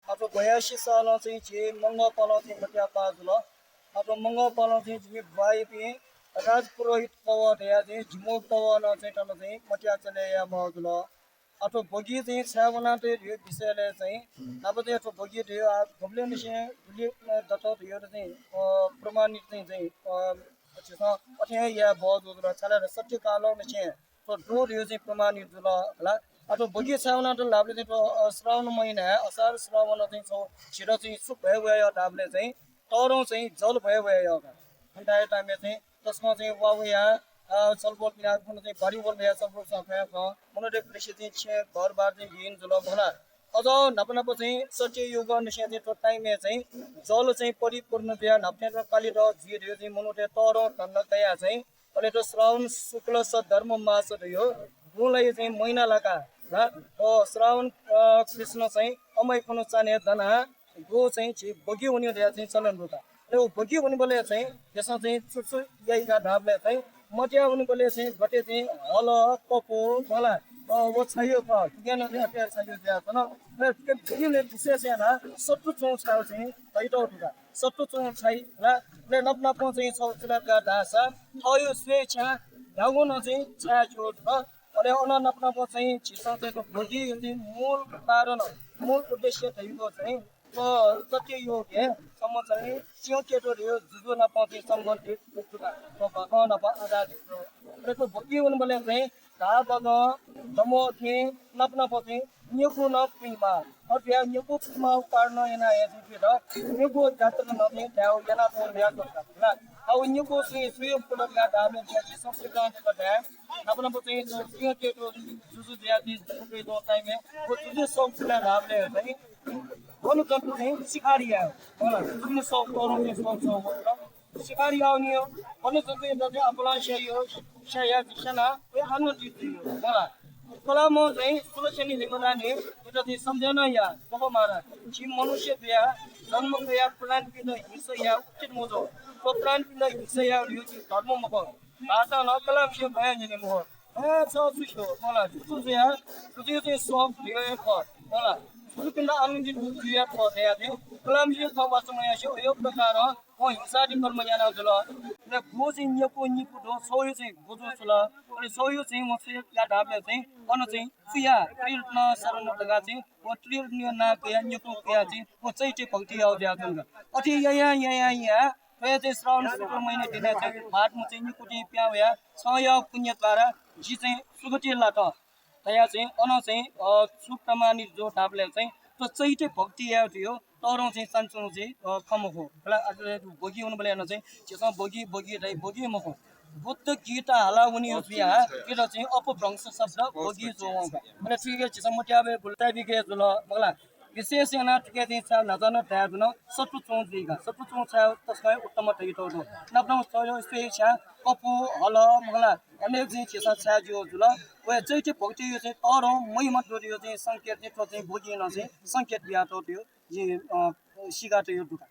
아주 고야시 살아서 제 뭔가 팔아서 먹야 빠질러 아주 뭔가 팔아서 제 바이비 राजपुरोहित पवा दया चाहिँ झिमो पवा न चाहिँ टन चाहिँ मटिया चले या मजुल अथवा बगी चाहिँ छावना चाहिँ यो विषयले चाहिँ अब चाहिँ अथवा बगी थियो गब्ले मिसे गुली दत थियो चाहिँ प्रमाणित चाहिँ अच्छा अथे या बहुत उधर चला सत्य कालो मिसे तो दो यो चाहिँ प्रमाणित जुल होला अथवा बगी छावना त लाभले चाहिँ श्रावण महिना असार श्रावण चाहिँ छ छिरा चाहिँ सुप भयो भयो डाबले चाहिँ तरौ चाहिँ जल भयो भयो अन्त टाइममा चाहिँ त्यसमा चाहिँ वाउया सलबोल बिना कुन चाहिँ भरि बोल भया सलबोल सफाया ख मनोले कृषि चाहिँ छे घरबार चाहिँ भिन जुल भला अझ नपनप चाहिँ सत्य युग निशे चाहिँ तो टाइममा चाहिँ जल चाहिँ परिपूर्ण दिया नप्ने र काली र जिरे चाहिँ मनोले तर धन्न दया चाहिँ अहिले त श्रावण शुक्ल स धर्म मास रह्यो गुलाई चाहिँ महिना लगा र श्रावण कृष्ण चाहिँ अमै कुन चाने दना गो चाहिँ बगी हुने चाहिँ चलन रुता त्यो बगी हुने बोले चाहिँ यसमा चाहिँ छुट्छु यहीका ढाबले चाहिँ मटिया हुने बोले चाहिँ गटे चाहिँ हल पपो होला वो छैयो क ज्ञान अत्यार छैयो ज्याछ न र बगीले विशेष याना सट्टु चौँ छ चाहिँ तैटो टुका सट्टु चौँ छै र नपनापो चाहिँ सौचुलाका ढासा थयो स्वेच्छा ढागो न चाहिँ छा जोड र अले अन नपनापो चाहिँ छिसा चाहिँ बगी मूल कारण मूल उद्देश्य थियो चाहिँ सत्य योग है सम्म चाहिँ सिंह केटो रह्यो जुजो नपाउँथे सम्बन्धित भगवान अब आजादी र बगी हुनु बोले चाहिँ ढा बग दमो थे नपना पथे न्युको न पिमा अथवा न्युको पिमा पार्न एना एजी र न्युको जात्र न थे त्याउ एना तो भ्या गर्छ अब न्युको चाहिँ सुयो पुलका दामे चाहिँ सबसे कान्ते बता नपना पथे सिंह केटो जुजो ज्यादी जुजो दो टाइम में वो जुजो सब पुला रामले चाहिँ बोलो जन्तु चाहिँ शिकारी आयो होला जुन सब तोरो में सब शिकारी आउने हो बोलो जन्तु चाहिँ अपना शया दिशना वे अन्य चीज होला कलाम चाहिँ सुलक्षणी जिम्मेदारी एउटा चाहिँ सम्झना या कब मारा जी मनुष्य दिया जन्म या प्राण पिन हिंसा या उचित मोजो तो प्राण पिन हिंसा या यो धर्म मको भाषा न कलाम से भए जिने मो सब सुशो होला जुजु चाहिँ सब दिए ख होला सुपिन्द अनुजित जुया ख दिया दे कलाम से ख वास्तवमा यो प्रकार हो हिंसा कर्म याना जुल र भो चाहिँ न्यको निको दो सोयो चाहिँ बुझो जुल अनि सोयो चाहिँ म चाहिँ या ढाबले चाहिँ अन चाहिँ सुया त्रिरत्न शरण लगा चाहिँ वो त्रिरत्न ना के न्यको के चाहिँ वो चाहिँ भक्ति आउ दिया जुल अथि यहाँ तो चाहिँ श्रावण शुक्ल महिना दिन चाहिँ भात म चाहिँ निकुटी प्याउया छय पुण्य द्वारा जी चाहिँ सुगति लाट तया चाहिँ अन चाहिँ सुप्रमाणित जो ढाबले चाहिँ तो चाहिँ भक्ति आउ थियो तरौं चाहिँ सान्छौं चाहिँ खमखो होला आज बगी हुनु बोले न चाहिँ त्यसमा बगी रै बगी मखो बुद्ध गीता हाला उनी हो बिया केटा चाहिँ अपभ्रंश शब्द बगी जो भने ठिकै छ मोट्याबे बुलता बिके जुल बगला विशेष याना ठिकै चाहिँ छ नजन त्या जुन सत्तु चौं दिगा सत्तु चौं छ तस्मै उत्तम तैतो दो नपन सयो स्वेच्छा कपु हल मगला अनेक चाहिँ छ छ जो जुल वे चाहिँ भक्ति यो चाहिँ तरौं महिमा जोडियो चाहिँ संकेत चाहिँ बगी न चाहिँ संकेत बिया तो त्यो जी सिगाटो यो दुका